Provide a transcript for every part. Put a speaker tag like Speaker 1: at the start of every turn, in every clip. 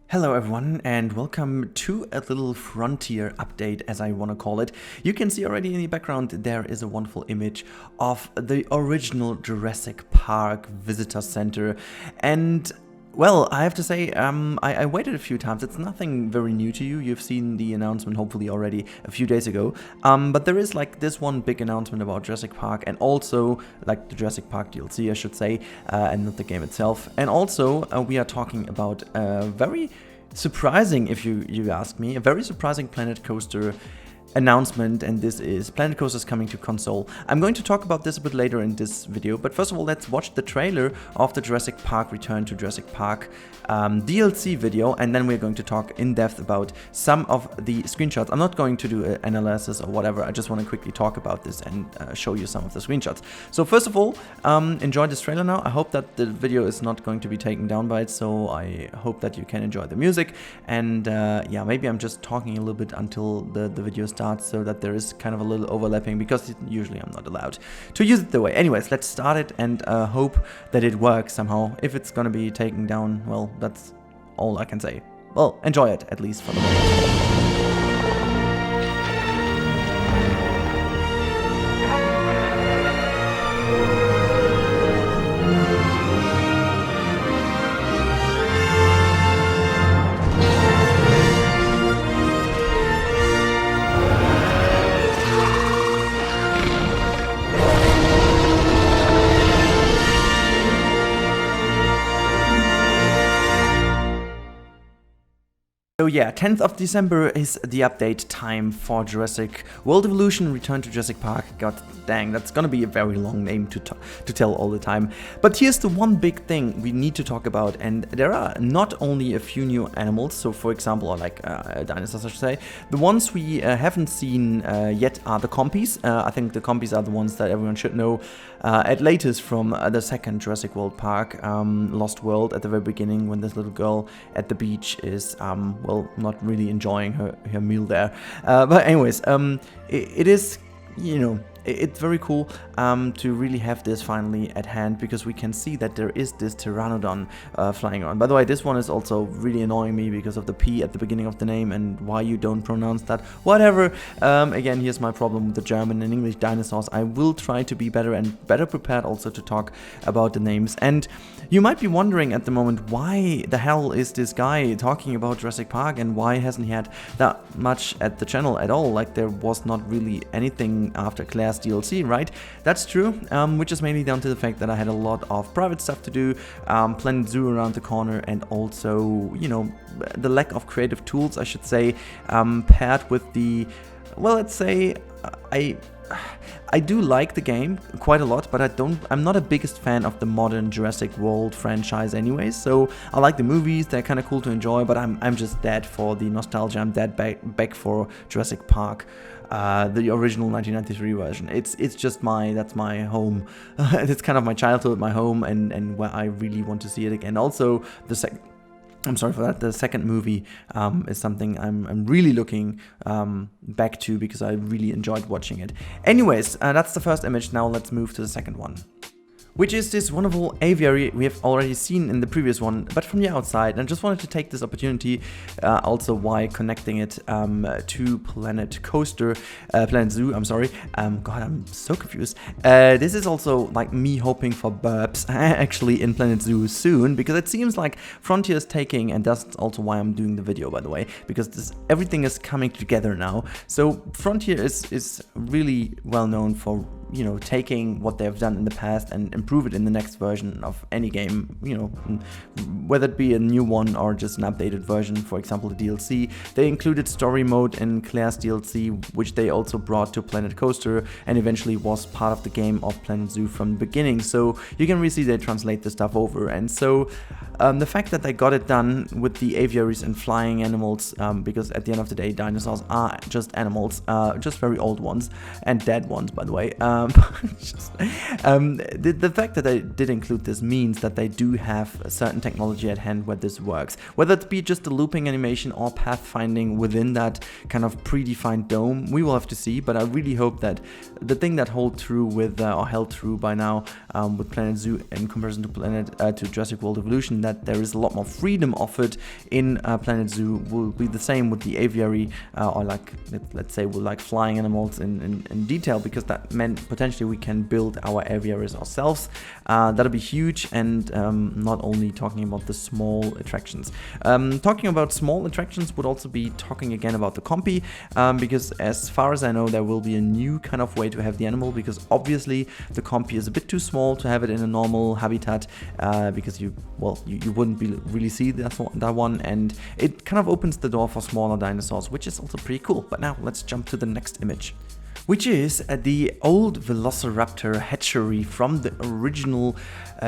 Speaker 1: Hello everyone and welcome to a little frontier update, as I want to call it. You can see already in the background there is a wonderful image of the original Jurassic Park Visitor Center, and well, I have to say, I waited a few times. It's nothing very new to you. You've seen the announcement hopefully already a few days ago. But there is like this one big announcement about Jurassic Park, and also like the Jurassic Park DLC, I should say, and not the game itself. And also we are talking about a very surprising, if you ask me, a very surprising Planet Coaster announcement, and this is Planet Coaster's coming to console. I'm going to talk about this a bit later in this video, but first of all, let's watch the trailer of the Jurassic Park Return to Jurassic Park DLC video, and then we're going to talk in depth about some of the screenshots. I'm not going to do an analysis or whatever, I just want to quickly talk about this and show you some of the screenshots. So first of all, enjoy this trailer now. I hope that the video is not going to be taken down by it, so I hope that you can enjoy the music, and yeah, maybe I'm just talking a little bit until the video starts, so that there is kind of a little overlapping, because usually I'm not allowed to use it that way. Anyways, let's start it and hope that it works somehow. If it's gonna be taken down, well, that's all I can say. Well, enjoy it, at least for the moment. So yeah, 10th of December is the update time for Jurassic World Evolution Return to Jurassic Park. God dang, that's gonna be a very long name to tell all the time. But here's the one big thing we need to talk about, and there are not only a few new animals, so for example, or like dinosaurs I should say. The ones we haven't seen yet are the compies. I think the compies are the ones that everyone should know at latest from the second Jurassic World Park, Lost World, at the very beginning, when this little girl at the beach is well, not really enjoying her meal there. But anyways, it is, you know, it's very cool to really have this finally at hand, because we can see that there is this Pteranodon flying around. By the way, this one is also really annoying me because of the P at the beginning of the name and why you don't pronounce that. Whatever. Again, here's my problem with the German and English dinosaurs. I will try to be better and better prepared also to talk about the names. And you might be wondering at the moment, why the hell is this guy talking about Jurassic Park, and why hasn't he had that much at the channel at all? Like, there was not really anything after Claire's DLC, right? That's true, which is mainly down to the fact that I had a lot of private stuff to do, Planet Zoo around the corner, and also, you know, the lack of creative tools, I should say, paired with the, well, let's say, I do like the game quite a lot, but I'm not a biggest fan of the modern Jurassic World franchise anyways. So I like the movies, they're kind of cool to enjoy, but I'm just dead for the nostalgia. I'm dead back for Jurassic Park, the original 1993 version. It's just that's my home. It's kind of my childhood, my home, and where I really want to see it again. Also, I'm sorry for that. The second movie is something I'm really looking back to, because I really enjoyed watching it. Anyways, that's the first image. Now let's move to the second one, which is this wonderful aviary we have already seen in the previous one, but from the outside. And I just wanted to take this opportunity, also while connecting it to Planet Coaster, Planet Zoo, I'm sorry. God, I'm so confused. This is also like me hoping for burps actually in Planet Zoo soon, because it seems like Frontier is taking, and that's also why I'm doing the video, by the way, because everything is coming together now. So Frontier is really well known for, you know, taking what they've done in the past and improve it in the next version of any game, you know, whether it be a new one or just an updated version. For example, the DLC, they included story mode in Claire's DLC, which they also brought to Planet Coaster, and eventually was part of the game of Planet Zoo from the beginning. So you can really see they translate the stuff over, and so the fact that they got it done with the aviaries and flying animals, because at the end of the day, dinosaurs are just animals, just very old ones, and dead ones, by the way. The fact that they did include this means that they do have a certain technology at hand where this works. Whether it be just a looping animation or pathfinding within that kind of predefined dome, we will have to see, but I really hope that the thing that held true with, or held true by now with Planet Zoo in comparison to Jurassic World Evolution, that there is a lot more freedom offered in Planet Zoo will be the same with the Aviary, or like, let's say, with like flying animals in detail, because that meant potentially we can build our aviaries ourselves. That'll be huge, and not only talking about the small attractions. Talking about small attractions would also be talking again about the compy, because as far as I know, there will be a new kind of way to have the animal, because obviously the compy is a bit too small to have it in a normal habitat, because you wouldn't really see that one, and it kind of opens the door for smaller dinosaurs, which is also pretty cool. But now let's jump to the next image, which is the old Velociraptor hatchery from the original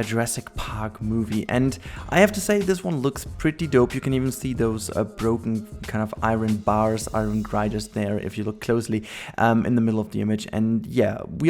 Speaker 1: Jurassic Park movie. And I have to say, this one looks pretty dope. You can even see those broken kind of iron bars, iron grinders there if you look closely in the middle of the image. And yeah, we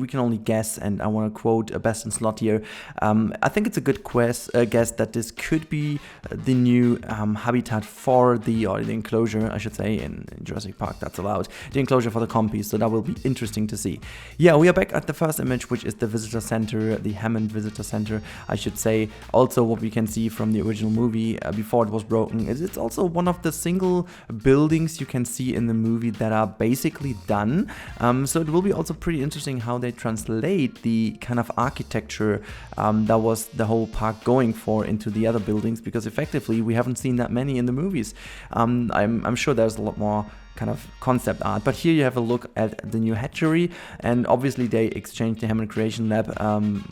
Speaker 1: can only guess, and I want to quote Best in Slot here. I think it's a good guess that this could be the new habitat for the enclosure, I should say, in Jurassic Park. That's allowed. The enclosure for the compy, so that will be interesting to see. Yeah, we are back at the first image, which is the visitor center, the Hammond Visitor Center, I should say. Also, what we can see from the original movie before it was broken is it's also one of the single buildings you can see in the movie that are basically done. So it will be also pretty interesting how they translate the kind of architecture that was the whole park going for into the other buildings, because effectively we haven't seen that many in the movies. I'm sure there's a lot more kind of concept art, but here you have a look at the new hatchery, and obviously they exchanged the Hammond Creation Lab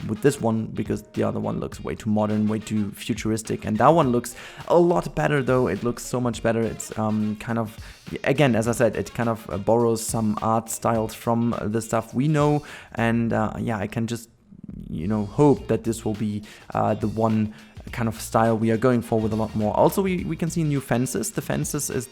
Speaker 1: with this one, because the other one looks way too modern, way too futuristic, and that one looks a lot better. Though it looks so much better. It's kind of, again, as I said, it kind of borrows some art styles from the stuff we know, and yeah, I can just hope that this will be the one kind of style we are going for with a lot more. Also, we can see new fences. The fencing is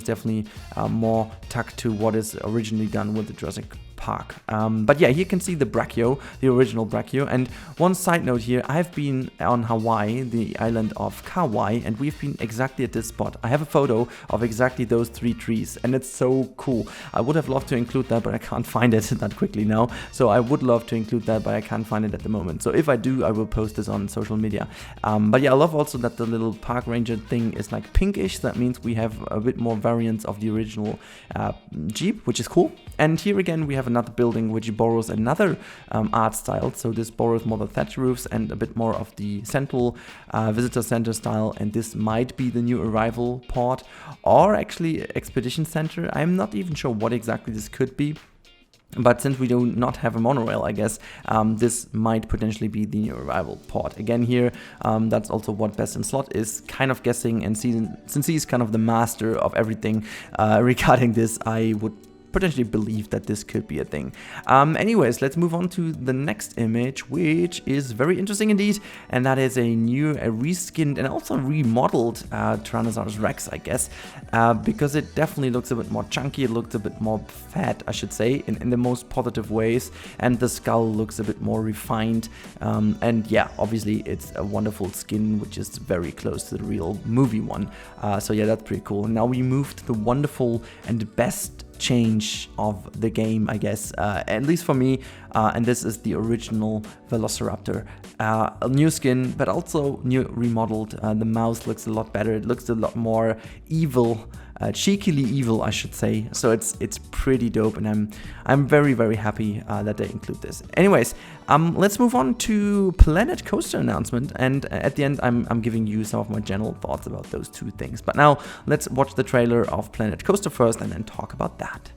Speaker 1: definitely more tucked to what is originally done with the Jurassic Park. But yeah, here you can see the brachio, the original brachio. And one side note here, I've been on Hawaii, the island of Kauai, and we've been exactly at this spot. I have a photo of exactly those 3 trees, and it's so cool. I would have loved to include that, but I can't find it that quickly now. So I would love to include that, but I can't find it at the moment. So if I do, I will post this on social media. But yeah, I love also that the little park ranger thing is like pinkish. That means we have a bit more variants of the original Jeep, which is cool. And here again, we have another building which borrows another art style. So this borrows more the thatch roofs and a bit more of the central visitor center style. And this might be the new arrival port, or actually expedition center. I'm not even sure what exactly this could be. But since we do not have a monorail, I guess this might potentially be the new arrival port. Again here, that's also what Best in Slot is kind of guessing, and since he's kind of the master of everything regarding this, I would potentially believe that this could be a thing. Anyways, let's move on to the next image, which is very interesting indeed, and that is a reskinned and also remodeled Tyrannosaurus Rex, I guess, because it definitely looks a bit more chunky, it looks a bit more fat, I should say, in the most positive ways, and the skull looks a bit more refined, and yeah, obviously it's a wonderful skin, which is very close to the real movie one, so yeah, that's pretty cool. And now we move to the wonderful and best change of the game, I guess, at least for me, and this is the original Velociraptor. A new skin, but also new remodeled. The mouth looks a lot better, it looks a lot more evil, cheekily evil, I should say. So it's pretty dope, and I'm very, very happy that they include this. Anyways, let's move on to Planet Coaster announcement, and at the end I'm giving you some of my general thoughts about those two things. But now let's watch the trailer of Planet Coaster first and then talk about that.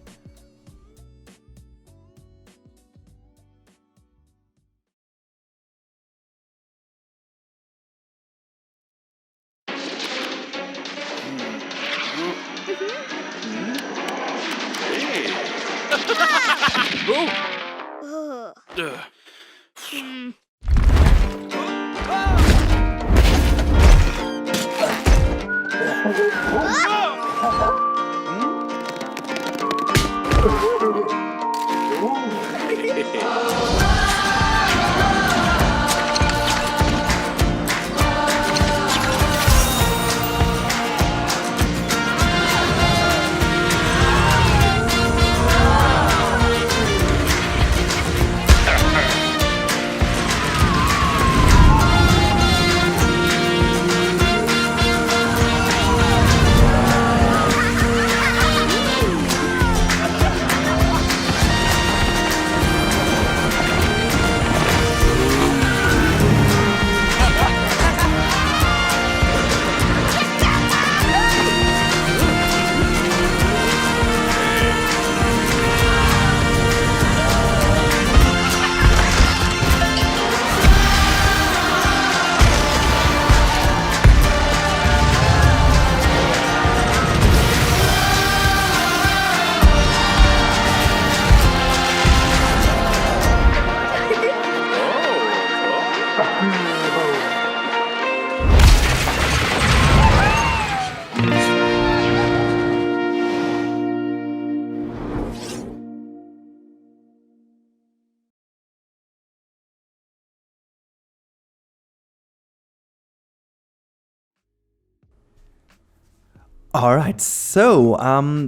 Speaker 1: All right, so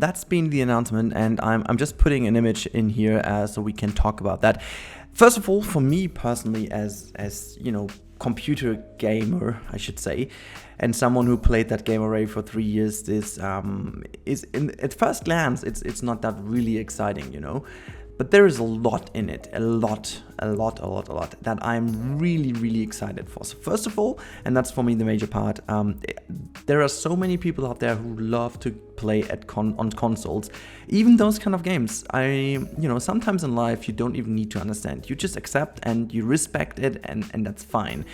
Speaker 1: that's been the announcement, and I'm just putting an image in here so we can talk about that. First of all, for me personally, as you know, computer gamer, I should say, and someone who played that game array for 3 years, this is at first glance, it's not that really exciting, you know. But there is a lot in it, a lot that I'm really excited for. So first of all, and that's for me the major part, there are so many people out there who love to play on consoles. Even those kind of games, sometimes in life you don't even need to understand. You just accept and you respect it, and that's fine.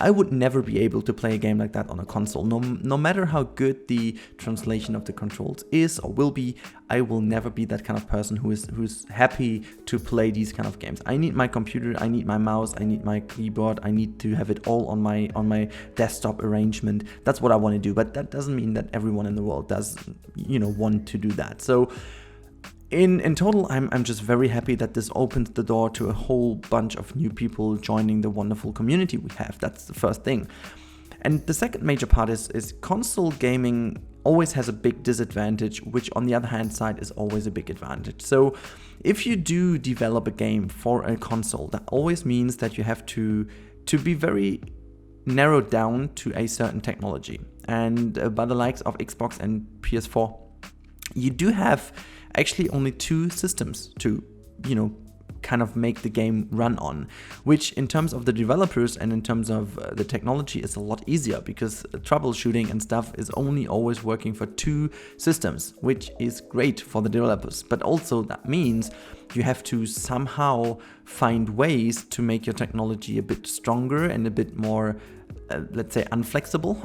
Speaker 1: I would never be able to play a game like that on a console. No matter how good the translation of the controls is or will be, I will never be that kind of person who's happy to play these kind of games. I need my computer, I need my mouse, I need my keyboard, I need to have it all on my desktop arrangement. That's what I want to do, but that doesn't mean that everyone in the world does, want to do that. So in total, I'm just very happy that this opens the door to a whole bunch of new people joining the wonderful community we have. That's the first thing. And the second major part is console gaming always has a big disadvantage, which on the other hand side is always a big advantage. So if you do develop a game for a console, that always means that you have to be very narrowed down to a certain technology. And by the likes of Xbox and PS4, you do have actually only 2 systems to, kind of make the game run on, which in terms of the developers and in terms of the technology is a lot easier, because troubleshooting and stuff is only always working for 2 systems, which is great for the developers. But also that means you have to somehow find ways to make your technology a bit stronger and a bit more let's say unflexible,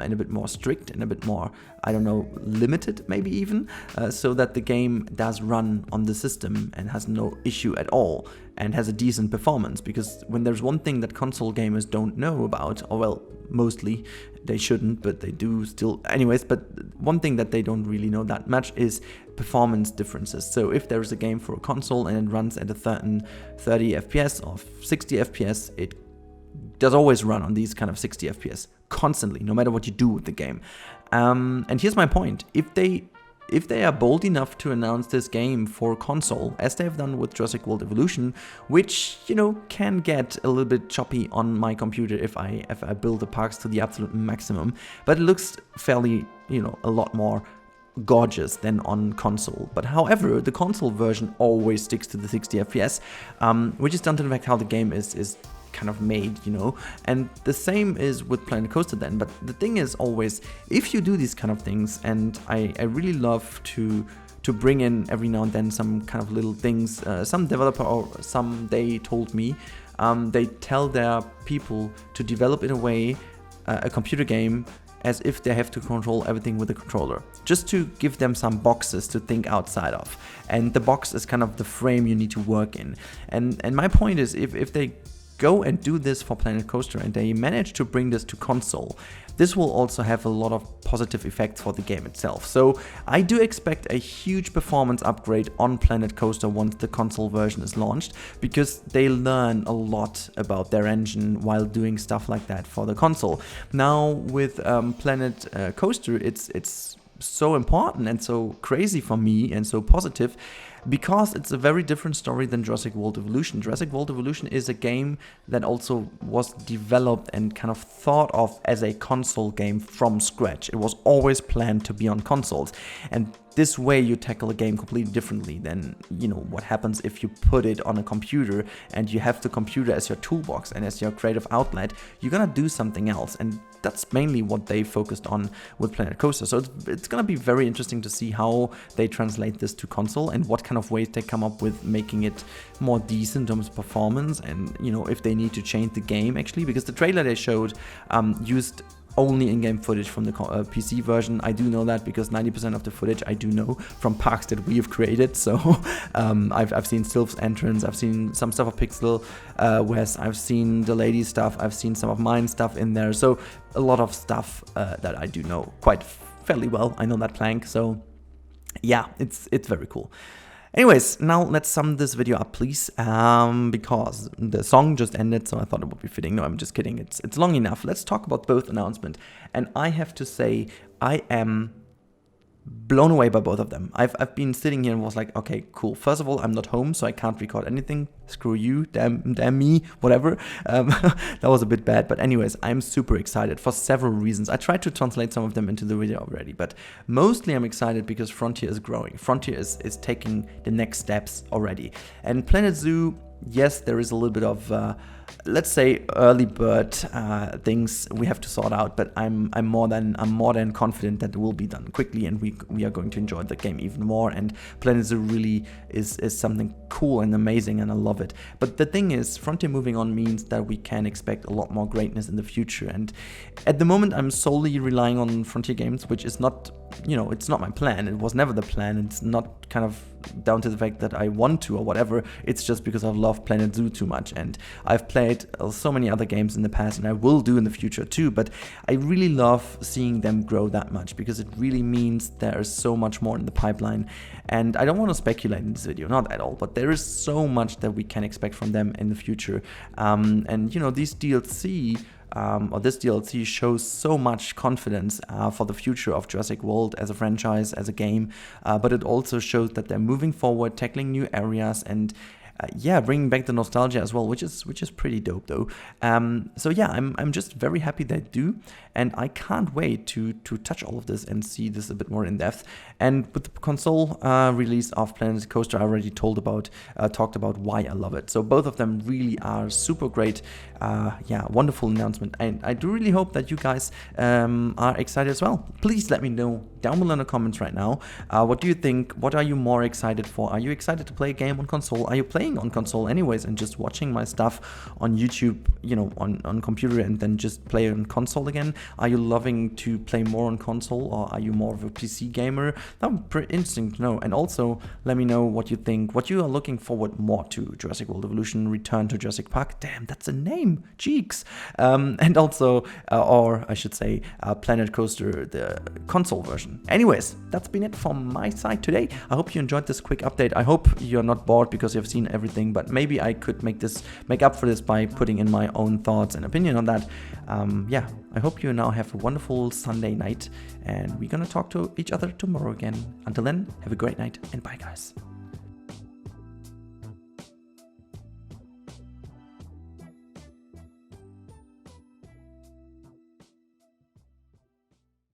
Speaker 1: and a bit more strict and a bit more, limited maybe even, so that the game does run on the system and has no issue at all and has a decent performance. Because when there's one thing that console gamers don't know about, or well, mostly they shouldn't, but they do still anyways, but one thing that they don't really know that much is performance differences. So if there is a game for a console and it runs at a certain 30 FPS or 60 FPS, it does always run on these kind of 60 FPS constantly, no matter what you do with the game. And here's my point: if they are bold enough to announce this game for console, as they have done with Jurassic World Evolution, which can get a little bit choppy on my computer if I build the parks to the absolute maximum, but it looks fairly a lot more gorgeous than on console. But however, the console version always sticks to the 60 FPS, which is down to the fact how the game is kind of made, and the same is with Planet Coaster then. But the thing is always, if you do these kind of things, and I really love to bring in every now and then some kind of little things, some developer or they told me, they tell their people to develop in a way a computer game as if they have to control everything with a controller, just to give them some boxes to think outside of, and the box is kind of the frame you need to work in. And my point is, if they go and do this for Planet Coaster and they manage to bring this to console, this will also have a lot of positive effects for the game itself. So I do expect a huge performance upgrade on Planet Coaster once the console version is launched, because they learn a lot about their engine while doing stuff like that for the console. Now with Planet Coaster, it's so important and so crazy for me and so positive, because it's a very different story than Jurassic World Evolution. Jurassic World Evolution is a game that also was developed and kind of thought of as a console game from scratch. It was always planned to be on consoles. And this way you tackle a game completely differently than, what happens if you put it on a computer and you have the computer as your toolbox and as your creative outlet. You're gonna do something else, and that's mainly what they focused on with Planet Coaster. So it's gonna be very interesting to see how they translate this to console and what kind of ways they come up with making it more decent in terms of performance, and if they need to change the game actually, because the trailer they showed used only in-game footage from the PC version. I do know that because 90% of the footage I do know from parks that we have created. So I've seen Sylph's entrance, I've seen some stuff of Pixel West, I've seen the lady stuff, I've seen some of mine stuff in there. So a lot of stuff that I do know quite fairly well. I know that plank. So yeah, it's very cool. Anyways, now let's sum this video up, please, because the song just ended, so I thought it would be fitting. No, I'm just kidding. It's long enough. Let's talk about both announcements. And I have to say, I am blown away by both of them. I've been sitting here and was like, okay, cool. First of all, I'm not home, so I can't record anything. Screw you, damn me, whatever. That was a bit bad, but anyways, I'm super excited for several reasons. I tried to translate some of them into the video already, but mostly I'm excited because Frontier is growing. Frontier is taking the next steps already. And Planet Zoo, yes, there is a little bit of let's say early bird things we have to sort out, but I'm more than confident that it will be done quickly, and we are going to enjoy the game even more. And Planet Zoo really is something cool and amazing, and I love it. But the thing is, Frontier moving on means that we can expect a lot more greatness in the future. And at the moment, I'm solely relying on Frontier games, which is not, you know, it's not my plan. It was never the plan. It's not kind of down to the fact that I want to or whatever. It's just because I love Planet Zoo too much, and I've played so many other games in the past, and I will do in the future too, but I really love seeing them grow that much, because it really means there is so much more in the pipeline. And I don't want to speculate in this video, not at all, but there is so much that we can expect from them in the future. And you know, these DLC or this DLC shows so much confidence for the future of Jurassic World as a franchise, as a game, but it also shows that they're moving forward, tackling new areas, and yeah, bringing back the nostalgia as well, which is pretty dope though. So yeah, I'm just very happy they do, and I can't wait to touch all of this and see this a bit more in depth. And with the console release of Planet Coaster, I already talked about why I love it. So both of them really are super great. Yeah, wonderful announcement, and I do really hope that you guys are excited as well. Please let me know down below in the comments right now. What do you think? What are you more excited for? Are you excited to play a game on console? Are you playing on console anyways and just watching my stuff on YouTube, you know, on computer, and then just play on console again? Are you loving to play more on console, or are you more of a PC gamer? That would be pretty interesting to know. And also let me know what you think, what you are looking forward more to. Jurassic World Evolution, Return to Jurassic Park, damn, that's a name, cheeks. And also, or I should say, Planet Coaster, the console version. Anyways, that's been it from my side today. I hope you enjoyed this quick update. I hope you're not bored because you've seen everything, but maybe I could make up for this by putting in my own thoughts and opinion on that. Yeah, I hope you now have a wonderful Sunday night, and we're gonna talk to each other tomorrow again. Until then, have a great night, and bye guys.